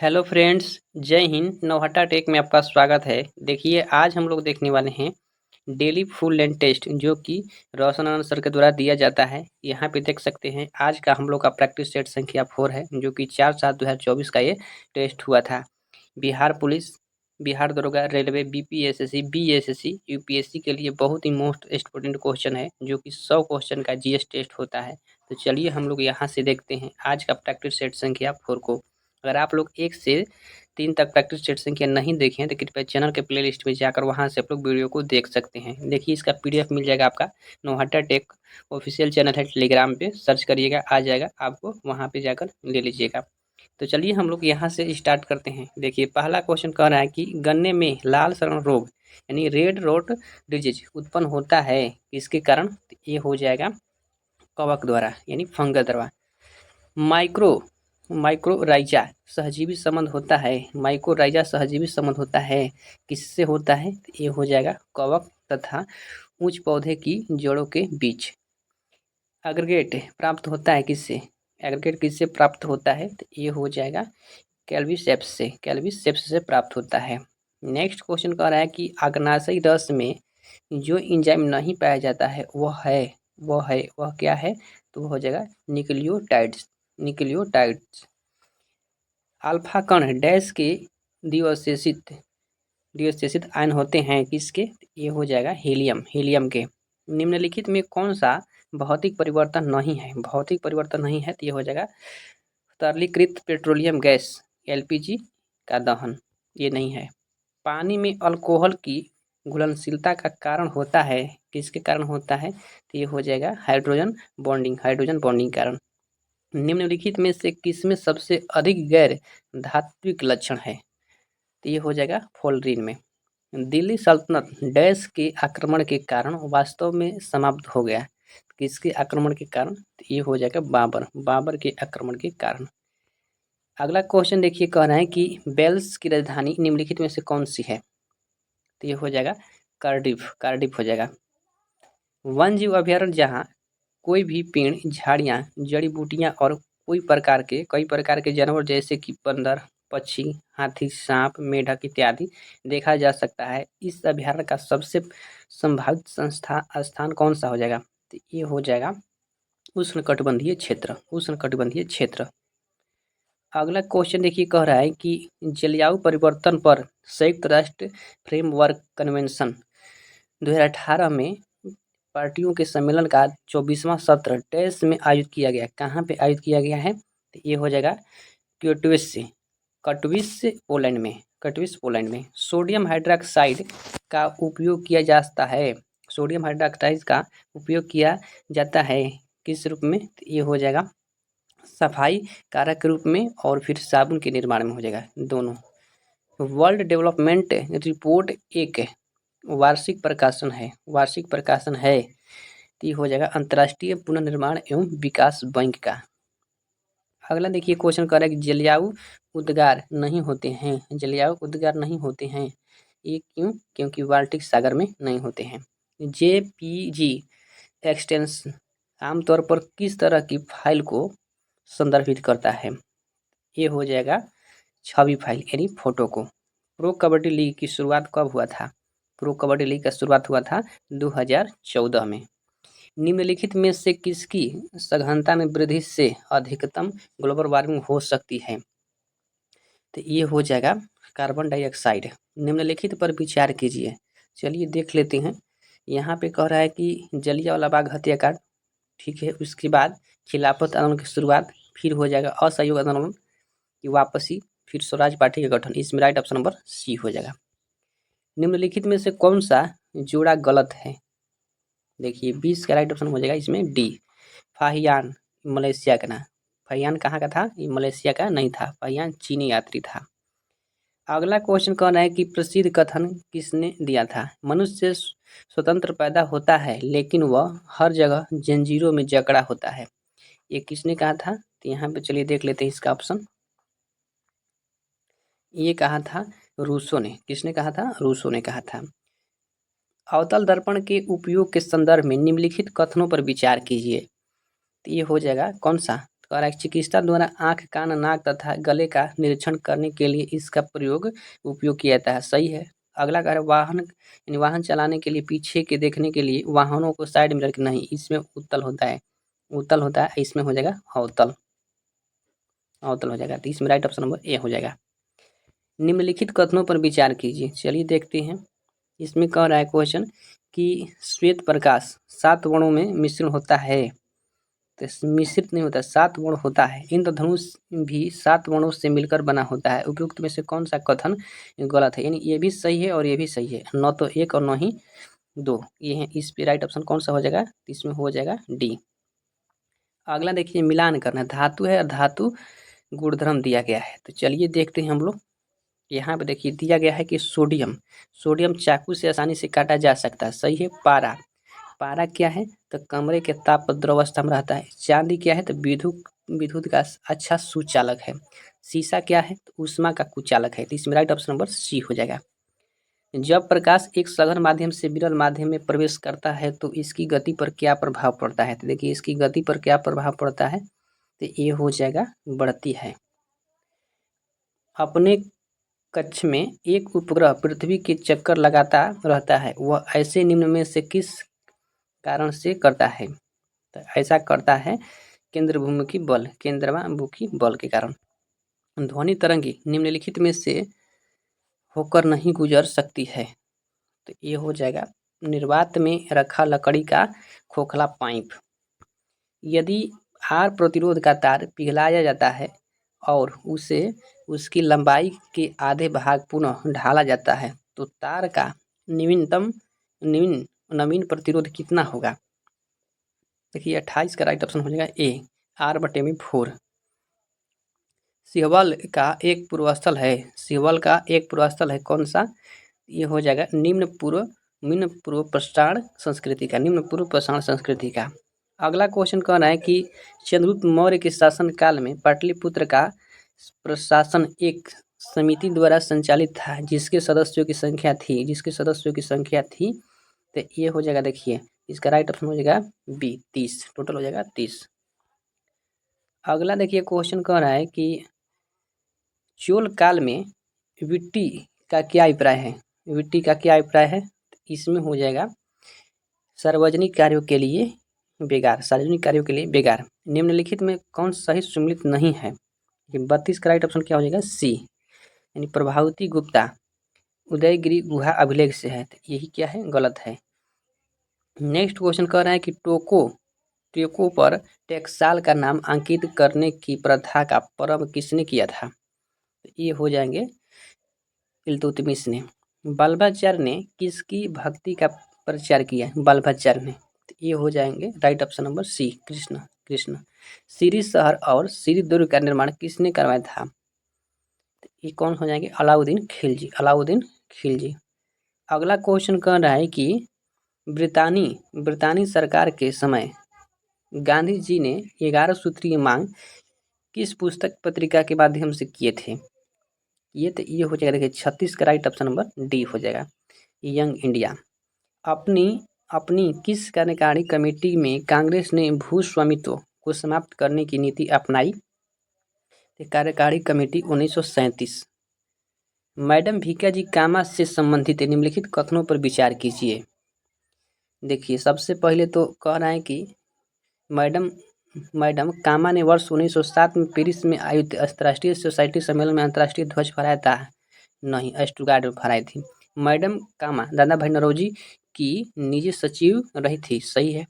Hello friends, जय Hind. Nauhatta take में आपका स्वागत है। देखिए, आज हम लोग देखने वाले हैं डेली फुल लेंथ टेस्ट, जो कि रोशन आनंद सर के द्वारा दिया जाता है। यहाँ पे देख सकते हैं आज का हम लोग का प्रैक्टिस सेट संख्या 4 है, जो कि 4/7/2024 का ये टेस्ट हुआ था। बिहार पुलिस, बिहार दरोगा, रेलवे, बीपीएसएससी, बीएसएससी, यूपीएससी के लिए बहुत ही मोस्ट इम्पोर्टेंट क्वेश्चन है, जो कि 100 क्वेश्चन का जीएस टेस्ट होता है। तो चलिए हम लोग यहाँ से देखते हैं आज का प्रैक्टिस सेट संख्या 4 को। अगर आप लोग 1 से 3 तक प्रैक्टिस सेट संख्या नहीं देखे हैं तो कृपया चैनल के प्लेलिस्ट में जाकर वहां से आप लोग वीडियो को देख सकते हैं। देखिए, इसका पीडीएफ मिल जाएगा आपका नौहट्टा टेक ऑफिशियल चैनल है, टेलीग्राम पे सर्च करिएगा, आ जाएगा आपको, वहां पे जाकर ले लीजिएगा। तो चलिए हम लोग यहाँ से स्टार्ट करते हैं। देखिए, पहला क्वेश्चन कह रहा है कि गन्ने में लाल सड़न रोग यानी रेड रोट डिजीज उत्पन्न होता है किसके कारण? तो ये हो जाएगा कवक द्वारा यानी फंगस द्वारा। माइक्रो माइक्रोराइजा सहजीवी संबंध होता है, माइक्रोराइजा सहजीवी संबंध होता है किससे होता है? तो ये हो जाएगा कवक तथा उच्च पौधे की जड़ों के बीच। एग्रीगेट प्राप्त होता है किससे? एग्रीगेट किससे प्राप्त होता है? तो ये हो जाएगा कैल्विसेप्स से प्राप्त होता है। नेक्स्ट क्वेश्चन कह रहा है कि अग्नाशयी रस में जो एंजाइम नहीं पाया जाता है वह क्या है? तो वो हो जाएगा न्यूक्लियोटाइड्स। अल्फा कण डैश के द्विअवशेषित द्विअवशेषित आयन होते हैं किसके? ये हो जाएगा हीलियम के। निम्नलिखित में कौन सा भौतिक परिवर्तन नहीं है? भौतिक परिवर्तन नहीं है तो ये हो जाएगा तरलीकृत पेट्रोलियम गैस एलपीजी का दहन, ये नहीं है। पानी में अल्कोहल की घुलनशीलता का कारण होता है किसके कारण होता है? तो ये हो जाएगा हाइड्रोजन बॉन्डिंग कारण। निम्नलिखित में से किसमें सबसे अधिक गैर धात्विक लक्षण है? तो ये हो जाएगा फोल्ड्रीन में। दिल्ली सल्तनत डैश के आक्रमण के कारण वास्तव में समाप्त हो गया, किसके आक्रमण के कारण? तो ये हो जाएगा बाबर के आक्रमण के कारण। अगला क्वेश्चन देखिए, कह रहा है कि वेल्स की राजधानी निम्नलिखित में से कौन सी है? तो ये हो जाएगा कार्डिफ हो जाएगा। वन जीव अभ्यारण्य जहाँ कोई भी पेड़, झाड़ियाँ, जड़ी बूटियाँ और कई प्रकार के जानवर जैसे कि बंदर, पक्षी, हाथी, सांप, मेढक इत्यादि देखा जा सकता है। इस अभ्यारण्य का सबसे संभावित स्थान कौन सा हो जाएगा? तो ये हो जाएगा उष्णकटिबंधीय क्षेत्र। अगला क्वेश्चन देखिए, कह रहा है कि जलवायु परिवर्तन पर संयुक्त राष्ट्र फ्रेमवर्क कन्वेंशन 2018 में पार्टियों के सम्मेलन का 24वां सत्र डैश में आयोजित किया गया। कहाँ पे आयोजित किया गया है? तो ये हो जाएगा कटविस पोलैंड में। सोडियम हाइड्रोक्साइड का उपयोग किया जाता है। सोडियम हाइड्रोक्साइड का उपयोग किया जाता है किस रूप में? तो ये हो जाएगा सफाई कारक के रूप में और फिर साबुन के निर्माण में हो जाएगा, दोनों। वर्ल्ड डेवलपमेंट रिपोर्ट एक वार्षिक प्रकाशन है तो ये हो जाएगा अंतर्राष्ट्रीय पुनर्निर्माण एवं विकास बैंक का। अगला देखिए, क्वेश्चन कर रहा है कि जलवायु उद्गार नहीं होते हैं, ये क्यों? क्योंकि बाल्टिक सागर में नहीं होते हैं। जेपीजी एक्सटेंशन आमतौर पर किस तरह की फाइल को संदर्भित करता है? ये हो जाएगा छवि फाइल यानी फोटो को। प्रो कबड्डी लीग की शुरुआत कब हुआ था? प्रो कबड्डी लीग का शुरुआत हुआ था 2014 में। निम्नलिखित में से किसकी सघनता में वृद्धि से अधिकतम ग्लोबल वार्मिंग हो सकती है? तो ये हो जाएगा कार्बन डाइऑक्साइड। निम्नलिखित पर विचार कीजिए। चलिए देख लेते हैं। यहाँ पे कह रहा है कि जलियांवाला बाग हत्याकांड, ठीक है। उसके बाद खिलाफत आंदोलन की शुरुआत, फिर हो जाएगा असहयोग आंदोलन की वापसी, फिर स्वराज पार्टी का गठन। इसमें राइट ऑप्शन नंबर सी हो जाएगा। निम्नलिखित में से कौन सा जोड़ा गलत है? देखिए 20 का राइट ऑप्शन हो जाएगा इसमें डी, फाहियान मलेशिया का ना। फाहियान कहाँ का था? ये मलेशिया का नहीं था, फाहियान चीनी यात्री था। अगला क्वेश्चन कौन है कि प्रसिद्ध कथन किसने दिया था? मनुष्य स्वतंत्र पैदा होता है लेकिन वह हर जगह जंजीरों में जकड़ा होता है, ये किसने कहा था? तो यहाँ पे चलिए देख लेते हैं इसका ऑप्शन। ये कहा था रूसो ने। किसने कहा था? रूसो ने कहा था। अवतल दर्पण के उपयोग के संदर्भ में निम्नलिखित कथनों पर विचार कीजिए। तो ये हो जाएगा कौन सा? कह रहा है चिकित्सा द्वारा आँख, कान, नाक तथा गले का निरीक्षण करने के लिए इसका उपयोग किया जाता है। सही है। अगला कह रहा है वाहन चलाने के लिए पीछे के देखने के लिए वाहनों को साइड मिरर नहीं, इसमें उत्तल होता है, इसमें हो जाएगा अवतल हो जाएगा। तो इसमें राइट ऑप्शन नंबर ए हो जाएगा। निम्नलिखित कथनों पर विचार कीजिए। चलिए देखते हैं। इसमें कह रहा है क्वेश्चन कि श्वेत प्रकाश 7 वर्णों में मिश्रण होता है, तो मिश्रित नहीं होता, 7 वर्ण होता है। इंद्रधनुष भी 7 वर्णों से मिलकर बना होता है। उपयुक्त में से कौन सा कथन गलत है? यानी ये भी सही है और ये भी सही है, न तो एक और न ही दो, ये है। इस पे राइट ऑप्शन कौन सा हो जाएगा? इसमें हो जाएगा डी। अगला देखिए, मिलान करना। धातु है और धातु गुणधर्म दिया गया है, तो चलिए देखते हैं हम लोग। यहाँ पे देखिए दिया गया है कि सोडियम चाकू से आसानी से काटा जा सकता है। सही है। पारा क्या है? तो कमरे के ताप पर द्रवस्था में रहता है। चांदी क्या है? तो विद्युत का अच्छा सुचालक है। शीशा क्या है? तो ऊष्मा का कुचालक है। तो इसमें राइट ऑप्शन नंबर सी हो जाएगा। जब प्रकाश एक सघन माध्यम से विरल माध्यम में प्रवेश करता है तो इसकी गति पर क्या प्रभाव पड़ता है? तो देखिए इसकी गति पर क्या प्रभाव पड़ता है, तो ये हो जाएगा बढ़ती है। अपने कक्ष में एक उपग्रह पृथ्वी के चक्कर लगाता रहता है, वह ऐसे निम्न में से किस कारण से करता है? तो ऐसा करता है केंद्रमुखी बल के कारण। ध्वनि तरंगी निम्नलिखित में से होकर नहीं गुजर सकती है, तो ये हो जाएगा निर्वात में रखा लकड़ी का खोखला पाइप। यदि आर प्रतिरोध का तार पिघलाया जाता है और उसे उसकी लंबाई के आधे भाग पुनः ढाला जाता है तो तार का नवीन प्रतिरोध कितना होगा? देखिए 28 का राइट ऑप्शन हो जाएगा ए, R/4। सिहवल का एक पूर्वस्थल है, कौन सा? ये हो जाएगा निम्न पूर्व प्रसारण संस्कृति का। अगला क्वेश्चन कह रहा है कि चंद्रगुप्त मौर्य के शासन काल में पाटलिपुत्र का प्रशासन एक समिति द्वारा संचालित था जिसके सदस्यों की संख्या थी, तो ये हो जाएगा, देखिए इसका राइट ऑप्शन हो जाएगा बी, 30। टोटल हो जाएगा 30। अगला देखिए क्वेश्चन कह रहा है कि चोल काल में विट्टी का क्या अभिप्राय है? इसमें हो जाएगा सार्वजनिक कार्यों के लिए बेगार। निम्नलिखित में कौन सही सम्मिलित नहीं है? 32 का राइट ऑप्शन क्या हो जाएगा? सी, यानी प्रभावती गुप्ता उदयगिरी गुहा अभिलेख से है, तो यही क्या है? गलत है। नेक्स्ट क्वेश्चन कह रहा है कि टोको पर टेक्साल का नाम अंकित करने की प्रथा का प्रारंभ किसने किया था? तो ये हो जाएंगे इल्तुतमिश ने। बल्बाचार्य ने किसकी भक्ति का प्रचार किया? बल्बाचार्य ने, तो ये हो जाएंगे right option number C, Krishna. Siri शहर और सीरी दुर्ग का निर्माण किसने करवाया था? तो ये कौन हो जाएंगे? अलाउद्दीन खिलजी। अगला क्वेश्चन कह रहा है कि ब्रितानी सरकार के समय गांधी जी ने 11 सूत्रीय मांग किस पुस्तक पत्रिका के माध्यम से किए थे? ये हो जाएगा, देखिए 36 का राइट ऑप्शन नंबर डी हो जाएगा, यंग इंडिया। अपनी किस कार्यकारी कमेटी में कांग्रेस ने भू स्वामित्व को समाप्त करने की नीति अपनाई? कार्यकारी कमेटी 1937। मैडम भीकाजी कामा से संबंधित निम्नलिखित कथनों पर विचार कीजिए। देखिए सबसे पहले तो कह रहा है कि मैडम कामा ने वर्ष 1907 में पेरिस में आयोजित अंतर्राष्ट्रीय सोसाइटी सम्मेलन में अंतर्राष्ट्रीय ध्वज फहराया था? नहीं, स्टुटगार्ट में फहराई थी। मैडम कामा दादा भाई नौरोजी की निजी सचिव रही थी। सही है।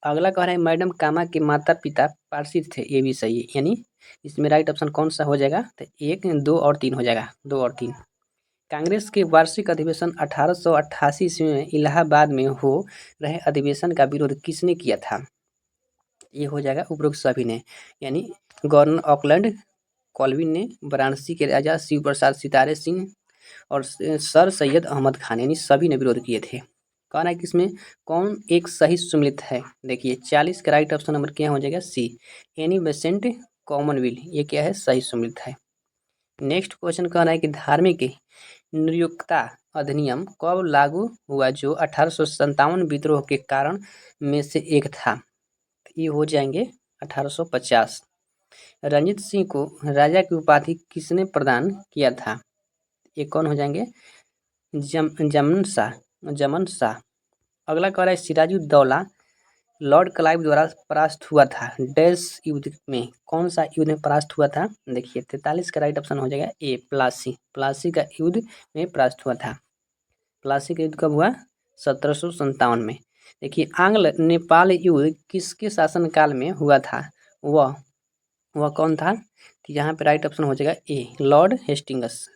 अगला कह रहा है मैडम कामा के माता पिता पारसी थे, ये भी सही है, यानी इसमें राइट ऑप्शन कौन सा हो जाएगा? तो 1, 2 और 3 हो जाएगा, 2 और 3। कांग्रेस के वार्षिक अधिवेशन 1888 ईस्वी में इलाहाबाद में हो रहे अधिवेशन का विरोध किसने किया था? ये हो जाएगा उपरोक्त सभी ने, यानी गवर्नर ऑकलैंड कॉल्विन ने, वाराणसी के राजा शिव प्रसाद सितारे सिंह और सर सैयद अहमद खान, यानी सभी ने विरोध किए थे। कहना है कि इसमें कौन एक सही सम्मिलित है? देखिए 40 का राइट ऑप्शन नंबर क्या हो जाएगा? सी, एनी बेसेंट कॉमनवेल, ये क्या है? सही सम्मिलित है। नेक्स्ट क्वेश्चन कहना है कि धार्मिक नियोक्ता अधिनियम कब लागू हुआ जो 1857 विद्रोह के कारण में से एक था? ये हो जाएंगे 1850। रंजीत सिंह को राजा की उपाधि किसने प्रदान किया था? ये कौन हो जाएंगे? जमन शाह। अगला कह रहा है सिराजुद्दौला लॉर्ड क्लाइव द्वारा परास्त हुआ था डैश युद्ध में। कौन सा युद्ध में परास्त हुआ था? देखिए 43 का राइट ऑप्शन हो जाएगा ए, प्लासी। प्लासी का युद्ध में परास्त हुआ था। प्लासी का युद्ध कब हुआ? 1757 में। देखिए आंग्ल नेपाल युद्ध किसके शासनकाल में हुआ था? वह कौन था? तो यहाँ पे राइट ऑप्शन हो जाएगा ए, लॉर्ड हेस्टिंग्स।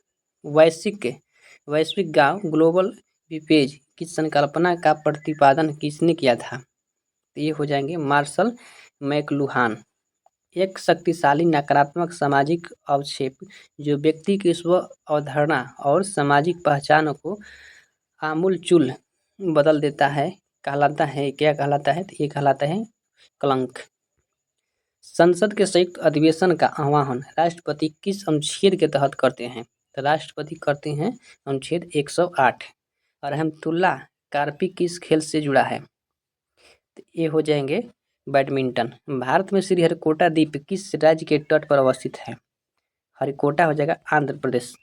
वैश्विक गांव ग्लोबल विलेज की संकल्पना का प्रतिपादन किसने किया था? तो ये हो जाएंगे मार्शल मैकलुहान। एक शक्तिशाली नकारात्मक सामाजिक अवक्षेप जो व्यक्ति की स्व अवधारणा और सामाजिक पहचान को आमूलचूल बदल देता है कहलाता है, क्या कहलाता है? तो ये कहलाता है कलंक। संसद के संयुक्त अधिवेशन का आह्वान राष्ट्रपति किस अनुच्छेद के तहत करते हैं? तो राष्ट्रपति करते हैं अनुच्छेद 108। रहमतुल्लाह कार्पी किस खेल से जुड़ा है? तो ये हो जाएंगे बैडमिंटन। भारत में श्रीहरिकोटा द्वीप किस राज्य के तट पर अवस्थित है? हरिकोटा हो जाएगा आंध्र प्रदेश।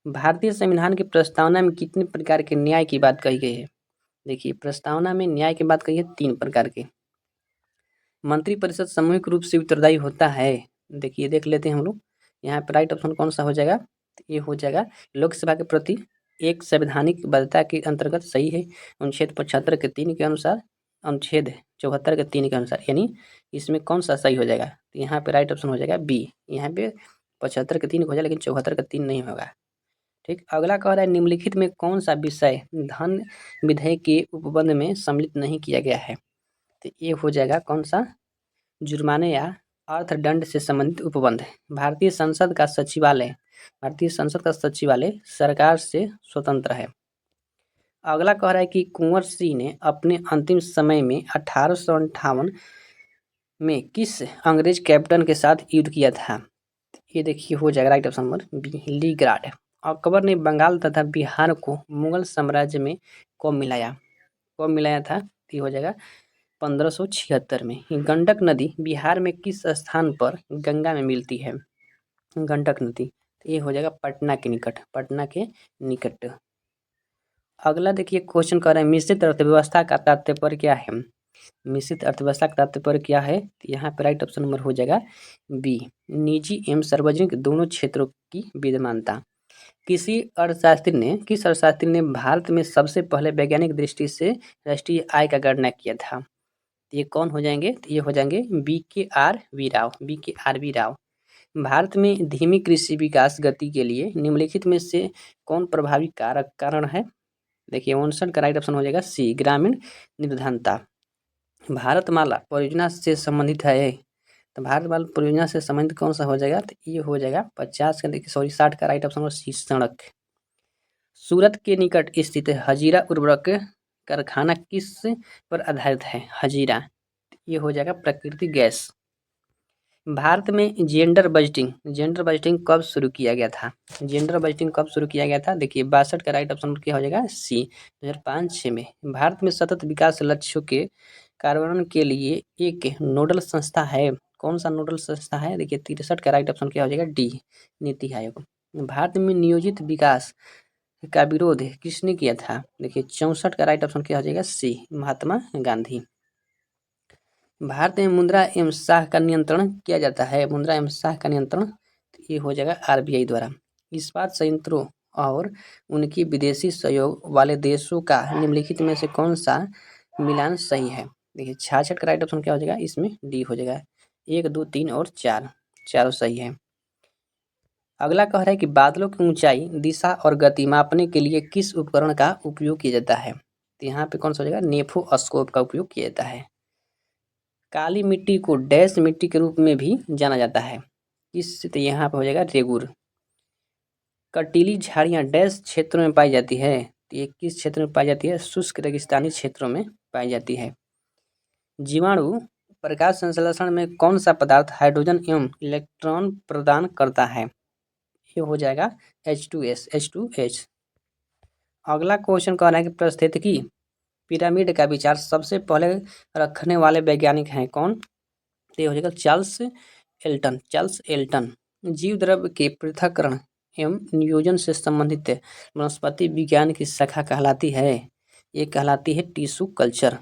भारतीय संविधान की प्रस्तावना में कितने प्रकार के न्याय की बात कही गई है? देखिए प्रस्तावना में न्याय की बात कही है 3 प्रकार के। मंत्रिपरिषद सामूहिक रूप से उत्तरदायी होता है। देखिए देख लेते हैं हम लोग। यहाँ पर राइट ऑप्शन कौन सा हो जाएगा? तो ये हो जाएगा लोकसभा के प्रति एक संवैधानिक बाध्यता के अंतर्गत सही है अनुच्छेद 75 के 3 के अनुसार, अनुच्छेद 74 के 3 के अनुसार। यानी इसमें कौन सा सही हो जाएगा? तो यहाँ पे राइट ऑप्शन हो जाएगा बी। यहाँ पे 75 के 3 हो जाएगा लेकिन 74 का 3 नहीं होगा। ठीक। अगला कह रहा है निम्नलिखित में कौन सा विषय धन विधेयक के उपबंध में सम्मिलित नहीं किया गया है? तो ये हो जाएगा कौन सा? जुर्माने या अर्थदंड से संबंधित उपबंध। भारतीय संसद का सचिवालय सरकार से स्वतंत्र है। अगला कह रहा है कि कुंवर सिंह ने अपने अंतिम समय में 1858 में किस अंग्रेज कैप्टन के साथ युद्ध किया था? ये देखिए हो जाएगा राइट ऑप्शन नंबर बी, लीग्राड। अकबर ने बंगाल तथा बिहार को मुगल साम्राज्य में कब मिलाया था? ये हो जाएगा 1576 में। गंडक नदी बिहार में किस स्थान पर गंगा में मिलती है? गंडक नदी। तो ये हो जाएगा पटना के निकट। अगला देखिए क्वेश्चन कर रहे हैं मिश्रित अर्थव्यवस्था का तात्पर्य क्या है? मिश्रित अर्थव्यवस्था का तात्पर्य क्या है? तो यहाँ पे राइट ऑप्शन नंबर हो जाएगा बी, निजी एवं सार्वजनिक दोनों क्षेत्रों की विद्यमानता। किस अर्थशास्त्री ने भारत में सबसे पहले वैज्ञानिक दृष्टि से राष्ट्रीय आय का गणना किया था? ये कौन हो जाएंगे? तो ये हो जाएंगे बी के आर वी राव। भारत में धीमी कृषि विकास गति के लिए निम्नलिखित में से कौन प्रभावी कारण है? देखिए 59 का राइट ऑप्शन हो जाएगा सी, ग्रामीण निर्धनता। भारतमाला परियोजना से संबंधित है। तो भारतमाला परियोजना से संबंधित कौन सा हो जाएगा? तो ये हो जाएगा 60 का राइट ऑप्शन सी, सड़क। सूरत के निकट स्थित हजीरा उर्वरक कारखाना किस पर आधारित है? हजीरा। ये हो जाएगा प्राकृतिक गैस। भारत में जेंडर बजटिंग कब शुरू किया गया था? देखिए 62 का राइट ऑप्शन क्या हो जाएगा सी, 2005-6 में। भारत में सतत विकास लक्ष्यों के कार्यान्वयन के लिए एक नोडल संस्था है। कौन सा नोडल संस्था है? देखिए 63 का राइट ऑप्शन क्या हो जाएगा डी, नीति आयोग। भारत में नियोजित विकास का विरोध किसने किया था? देखिए 64 का राइट ऑप्शन क्या हो जाएगा सी, महात्मा गांधी। भारत में मुद्रा एवं शाख का नियंत्रण किया जाता है। ये हो जाएगा आरबीआई द्वारा। इस्पात संयंत्रों और उनकी विदेशी सहयोग वाले देशों का निम्नलिखित में से कौन सा मिलान सही है? देखिए 66 का राइट ऑप्शन क्या हो जाएगा? इसमें डी हो जाएगा। 1, 2, 3 और 4 चारों सही है। अगला कह रहा है कि बादलों की ऊंचाई, दिशा और गति मापने के लिए किस उपकरण का उपयोग किया जाता है? तो यहाँ पे कौन सा हो जाएगा? नेफोस्कोप का उपयोग किया जाता है। काली मिट्टी को डैश मिट्टी के रूप में भी जाना जाता है। तो यहाँ पर हो जाएगा रेगुर। कटीली झाड़ियाँ डैश क्षेत्रों में पाई जाती है? तो ये किस क्षेत्र में पाई जाती है? शुष्क रेगिस्तानी क्षेत्रों में पाई जाती है। जीवाणु प्रकाश संश्लेषण में कौन सा पदार्थ हाइड्रोजन एवं इलेक्ट्रॉन प्रदान करता है? ये हो जाएगा H2H। अगला क्वेश्चन कह रहा है कि पारिस्थितिकी पिरामिड का विचार सबसे पहले रखने वाले वैज्ञानिक हैं कौन? तो ये हो जाएगा चार्ल्स एल्टन, चार्ल्स एल्टन। जीव द्रव्य के पृथक्करण एवं नियोजन से संबंधित वनस्पति विज्ञान की शाखा कहलाती है, ये कहलाती है टिश्यू कल्चर।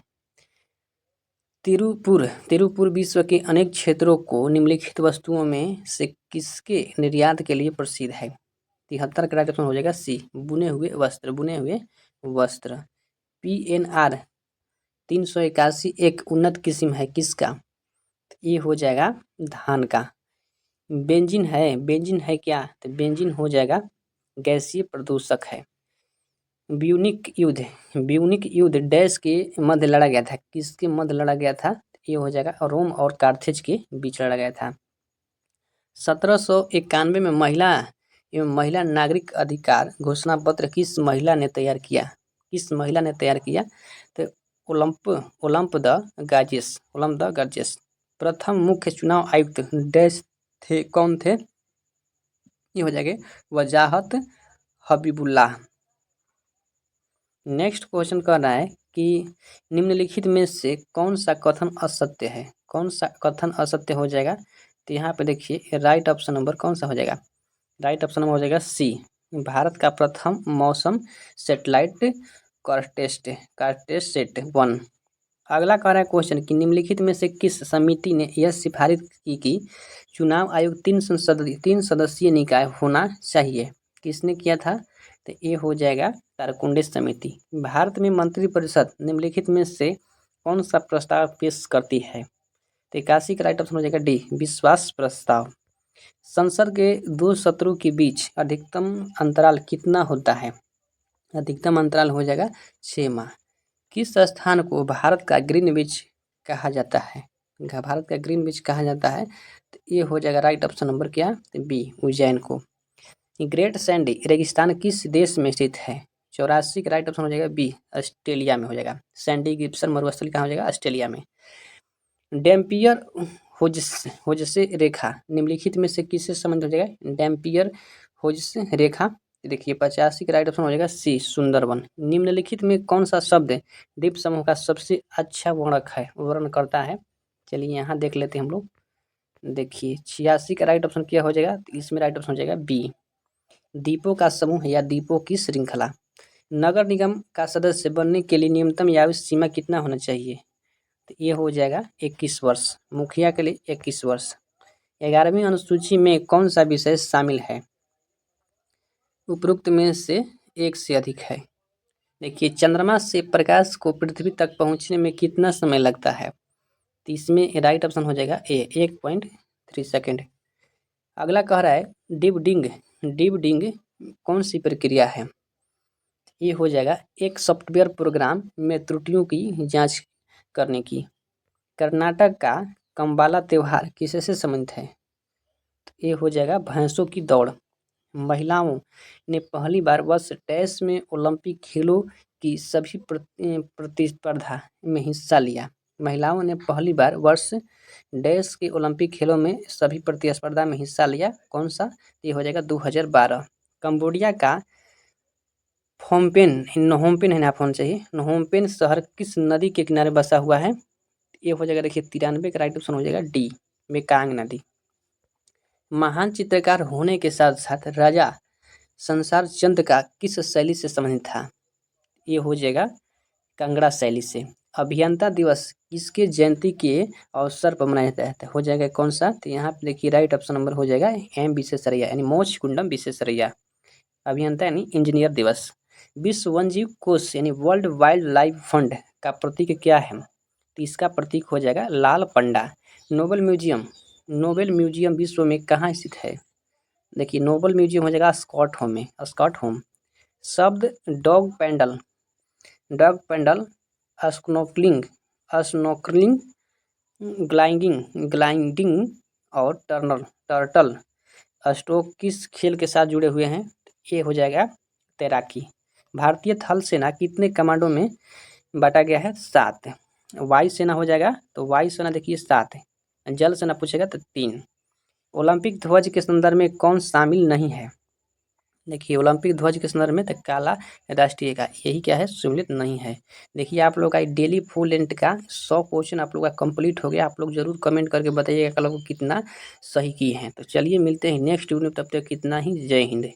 तिरुपुर विश्व के अनेक क्षेत्रों को निम्नलिखित वस्तुओं में से किसके निर्यात के लिए प्रसिद्ध है? 73 का राइट ऑप्शन हो जाएगा सी, बुने हुए वस्त्र। PNR 381 एक उन्नत किस्म है किसका? ये हो जाएगा धान का। बेंजीन है क्या? तो बेंजीन हो जाएगा गैसीय प्रदूषक है। ब्यूनिक युद्ध डैश के मध्य लड़ा गया था, किसके मध्य लड़ा गया था? ये हो जाएगा रोम और कार्थेज के बीच लड़ा गया था। 1791 में महिला नागरिक अधिकार घोषणा पत्र किस महिला ने तैयार किया? तो ओलंप द गार्जेस। प्रथम मुख्य चुनाव आयुक्त डैश थे, कौन थे? ये हो जाएगा वजाहत हबीबुल्लाह। नेक्स्ट क्वेश्चन कर रहा है कि निम्नलिखित में से कौन सा कथन असत्य है? कौन सा कथन असत्य हो जाएगा? तो यहाँ पे देखिए राइट ऑप्शन नंबर कौन सा हो जाएगा? राइट ऑप्शन नंबर हो जाएगा सी, भारत का प्रथम मौसम सैटेलाइट कार्टेसेट 1। अगला कह रहा है क्वेश्चन कि निम्नलिखित में से किस समिति ने यह सिफारिश की कि चुनाव आयोग 3 सदस्यीय निकाय होना चाहिए? किसने किया था? तो ये हो जाएगा तारकुंडे समिति। भारत में मंत्रिपरिषद निम्नलिखित में से कौन सा प्रस्ताव पेश करती है? तो 81 का राइट ऑप्शन हो जाएगा डी, विश्वास प्रस्ताव। संसद के दो सत्रों के बीच अधिकतम अंतराल कितना होता है? अधिकतम अंतराल हो जाएगा 6 माह। किस स्थान को भारत का ग्रीनविच कहा जाता है? भारत का ग्रीनविच कहा जाता है, तो ये हो जाएगा राइट ऑप्शन नंबर क्या? बी, उज्जैन को। ग्रेट सैंडी रेगिस्तान किस देश में स्थित है? 84 का राइट ऑप्शन हो जाएगा बी, ऑस्ट्रेलिया में हो जाएगा। सैंडी गिब्सन मरुस्थल कहाँ हो जाएगा? ऑस्ट्रेलिया में। डैम्पियर होजसे रेखा निम्नलिखित में से किससे संबंधित हो जाएगा? डैम्पियर होजसे रेखा। देखिए 85 का राइट ऑप्शन हो जाएगा सी, सुंदरवन। निम्नलिखित में कौन सा शब्द द्वीप समूह का सबसे अच्छा वर्णन करता है? चलिए यहाँ देख लेते हैं हम लोग। देखिए 86 का राइट ऑप्शन क्या हो जाएगा? तो इसमें राइट ऑप्शन हो जाएगा बी, द्वीपों का समूह या द्वीपों की श्रृंखला। नगर निगम का सदस्य बनने के लिए न्यूनतम आयु सीमा कितना होना चाहिए? तो ये हो जाएगा 21 वर्ष। मुखिया के लिए 21 वर्ष। 11वीं अनुसूची में कौन सा विषय शामिल है? उपरोक्त में से एक से अधिक है। देखिए चंद्रमा से प्रकाश को पृथ्वी तक पहुंचने में कितना समय लगता है? तो इसमें राइट ऑप्शन हो जाएगा ए, 1.3 सेकेंड। अगला कह रहा है डिबडिंग कौन सी प्रक्रिया है? ये हो जाएगा एक सॉफ्टवेयर प्रोग्राम में त्रुटियों की जांच करने की। कर्नाटक का कंबाला त्यौहार किससे संबंधित है? तो ये हो जाएगा भैंसों की दौड़। महिलाओं ने पहली बार वर्ष डैश में ओलंपिक खेलों की सभी प्रतिस्पर्धा में हिस्सा लिया। महिलाओं ने पहली बार वर्ष डैश के ओलंपिक खेलों में सभी प्रतिस्पर्धा में हिस्सा लिया, कौन सा? ये हो जाएगा 2012। कंबोडिया का नहोम्पेन है ना, फोन चाहिए। नहोम्पेन शहर किस नदी के किनारे बसा हुआ है? ये हो जाएगा देखिए 93 का राइट ऑप्शन हो जाएगा डी, मेकांग नदी। महान चित्रकार होने के साथ साथ राजा संसार चंद का किस शैली से संबंधित था? ये हो जाएगा कांगड़ा शैली से। अभियंता दिवस किसके जयंती के अवसर पर मनाया जाता है? हो जाएगा कौन सा? तो यहाँ पे देखिए राइट ऑप्शन नंबर हो जाएगा एम विश्वेश्वरैया यानी मोक्षगुंडम विश्वेश्वरैया। अभियंता यानी इंजीनियर दिवस। विश्व वन्यजीव कोष यानी वर्ल्ड वाइल्ड लाइफ फंड का प्रतीक क्या है? तो इसका प्रतीक हो जाएगा लाल पंडा। नोबेल म्यूजियम विश्व में कहाँ स्थित है? देखिए नोबेल म्यूजियम हो जाएगा स्कॉटहोम। शब्द डॉग पैडल स्नॉर्कलिंग ग्लाइडिंग और टर्टल स्ट्रोक किस खेल के साथ जुड़े हुए हैं? ये हो जाएगा तैराकी। भारतीय थल सेना कितने कमांडों में बांटा गया है? 7। वायु सेना हो जाएगा, तो वायु सेना देखिए 7 है। जल सेना पूछेगा तो 3। ओलंपिक ध्वज के संदर्भ में कौन शामिल नहीं है? देखिए ओलंपिक ध्वज किस संदर्भ में, तो काला राष्ट्रीय का, यही क्या है, सम्मिलित नहीं है। देखिए आप लोग का डेली फुल लेंथ का 100 क्वेश्चन आप लोग का कंप्लीट हो गया। आप लोग जरूर कमेंट करके बताइएगा कल को कितना सही किए हैं। तो चलिए मिलते हैं नेक्स्ट वीडियो में, तब तक कितना ही, जय हिंद।